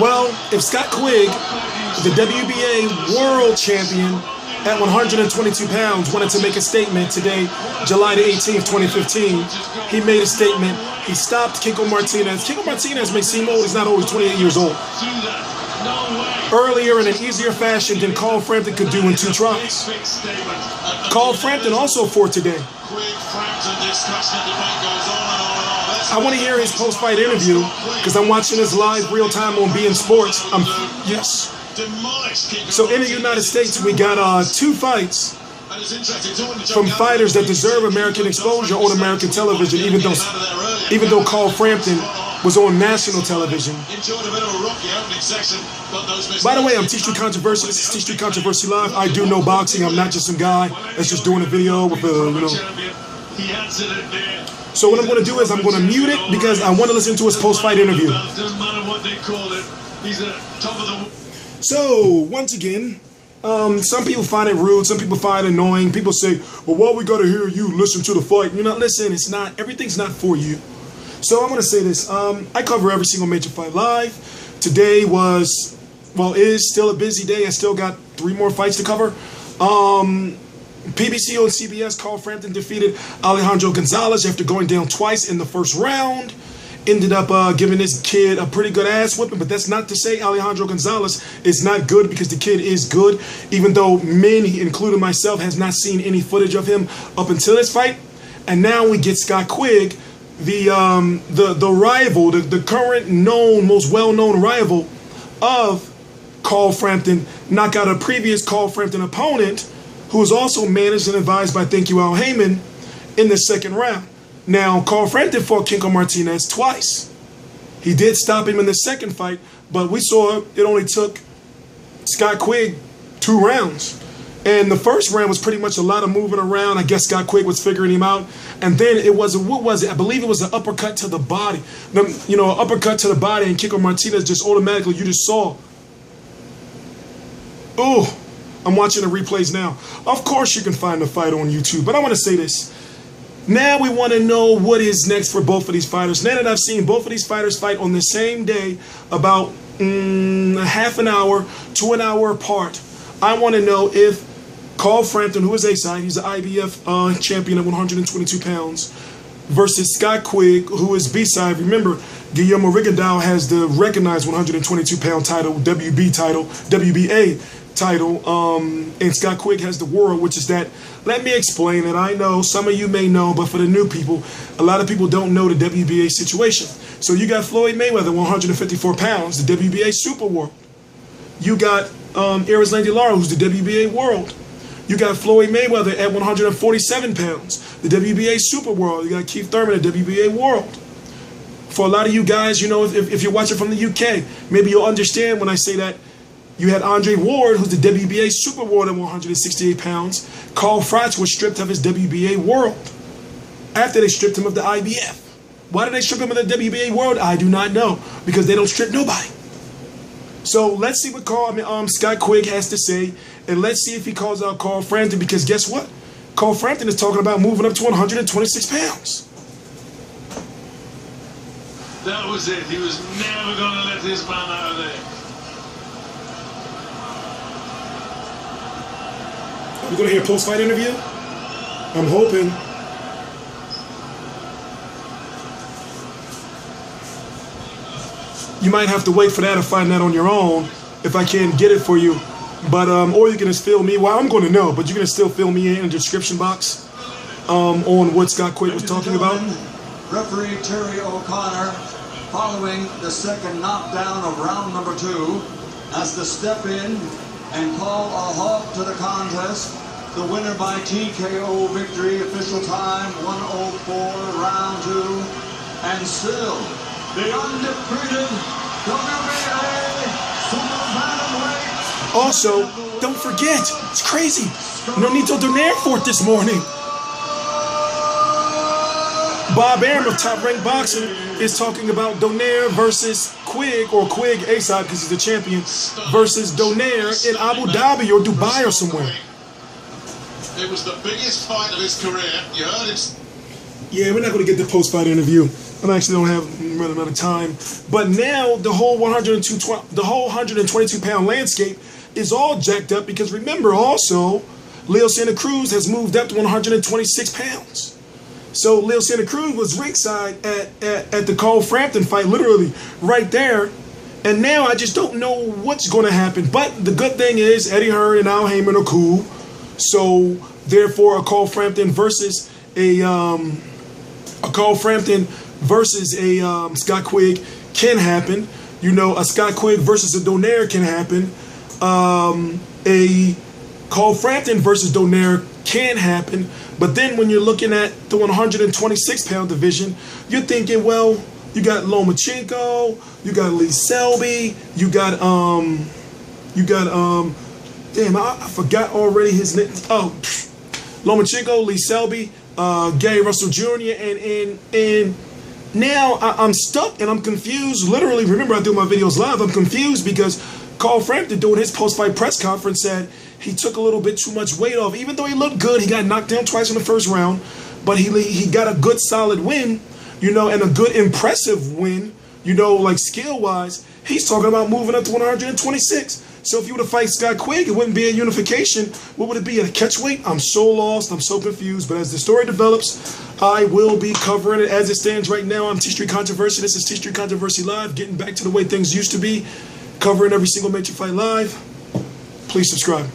Well, if Scott Quigg, the WBA world champion at 122 pounds, wanted to make a statement today, July the 18th, 2015, he made a statement. He stopped Kiko Martinez. Kiko Martinez may seem old. He's not old. He's 28 years old. Earlier in an easier fashion than Carl Frampton could do in 2 tries. Carl Frampton also fought today. I want to hear his post-fight interview because I'm watching this live real-time on beIN Sports. Yes. So in the United States, we got 2 fights from fighters that deserve American exposure on American television, even though Carl Frampton was on national television. By the way, I'm T Street Controversy. This is T Street Controversy Live. I do know boxing. I'm not just some guy that's just doing a video with So what I'm going to do is I'm going to mute it because I want to listen to his post-fight interview. So, once again, some people find it rude, some people find it annoying. People say, well, why we got to hear you listen to the fight? You know, listen, it's not, everything's not for you. So I'm going to say this. I cover every single major fight live. Today was, well, is still a busy day. I still got 3 more fights to cover. PBC on CBS, Carl Frampton defeated Alejandro Gonzalez after going down twice in the first round. Ended up giving this kid a pretty good ass whipping, but that's not to say Alejandro Gonzalez is not good, because the kid is good, even though many, including myself, has not seen any footage of him up until this fight. And now we get Scott Quigg, the rival, the current known, most well-known rival of Carl Frampton, knock out a previous Carl Frampton opponent who was also managed and advised by Thank You Al Heyman in the second round. Now, Carl Frampton fought Kiko Martinez twice. He did stop him in the second fight, but we saw it only took Scott Quigg 2 rounds. And the first round was pretty much a lot of moving around. I guess Scott Quigg was figuring him out. And then it was, what was it? I believe it was an uppercut to the body. You know, an uppercut to the body, and Kiko Martinez just automatically, you just saw. Oh, I'm watching the replays now. Of course you can find the fight on YouTube, but I want to say this. Now we want to know what is next for both of these fighters. Now that I've seen both of these fighters fight on the same day, about half an hour to an hour apart, I want to know if Carl Frampton, who is A-side, he's an IBF champion at 122 pounds, versus Scott Quigg, who is B-side. Remember, Guillermo Rigondeaux has the recognized 122-pound title, WBA title, and Scott Quigg has the world, which is that. Let me explain it. I know some of you may know, but for the new people, a lot of people don't know the WBA situation. So you got Floyd Mayweather, 154 pounds, the WBA Super World. You got Erislandy Lara, who's the WBA World. You got Floyd Mayweather at 147 pounds, the WBA Super World. You got Keith Thurman, the WBA World. For a lot of you guys, you know, if you're watching from the UK, maybe you'll understand when I say that. You had Andre Ward, who's the WBA Super World at 168 pounds. Carl Froch was stripped of his WBA World after they stripped him of the IBF. Why did they strip him of the WBA World? I do not know, because they don't strip nobody. So let's see what Scott Quigg has to say, and let's see if he calls out Carl Frampton, because guess what? Carl Frampton is talking about moving up to 126 pounds. That was it. He was never going to let this man out of there. We're going to hear a post-fight interview? I'm hoping. You might have to wait for that or find that on your own if I can't get it for you. But, or you can just fill me. Well, I'm going to know, but you can still fill me in the description box on what Scott Quigg was talking about. Referee Terry O'Connor, following the second knockdown of round number 2, has to step in and call a halt to the contest. The winner by TKO victory, official time 1:04, round 2, and still the undefeated WBA Super Bantamweight. Also, don't forget, it's crazy, Nonito Donaire fought this morning. Bob Arum of Top Rank Boxing is talking about Donaire versus Quigg, or Quigg A-side because he's the champion, versus Donaire in Abu Dhabi or Dubai or somewhere. It was the biggest fight of his career. You heard it. Yeah, we're not going to get the post-fight interview. I actually don't have really amount of time. But now the whole 122 pound landscape is all jacked up because remember also, Leo Santa Cruz has moved up to 126 pounds. So Leo Santa Cruz was ringside at the Cole Frampton fight, literally right there. And now I just don't know what's going to happen. But the good thing is Eddie Hearn and Al Heyman are cool. So therefore, a Cole Frampton versus a Scott Quigg can happen. You know, a Scott Quigg versus a Donaire can happen. A Cole Frampton versus Donaire can happen. But then when you're looking at the 126 pound division, you're thinking, well, you got Lomachenko, you got Lee Selby, you got damn, I forgot already his name. Oh, Lomachenko, Lee Selby, Gary Russell Jr. and now I'm stuck and I'm confused. Literally, remember I do my videos live. I'm confused because Carl Frampton doing his post-fight press conference said he took a little bit too much weight off. Even though he looked good, he got knocked down twice in the first round, but he got a good solid win, you know, and a good impressive win, you know, like skill-wise. He's talking about moving up to 126. So if you were to fight Scott Quigg, it wouldn't be a unification. What would it be, at a catch weight? I'm so lost. I'm so confused. But as the story develops, I will be covering it. As it stands right now, I'm T Street Controversy. This is T Street Controversy Live, getting back to the way things used to be, covering every single major fight live. Please subscribe.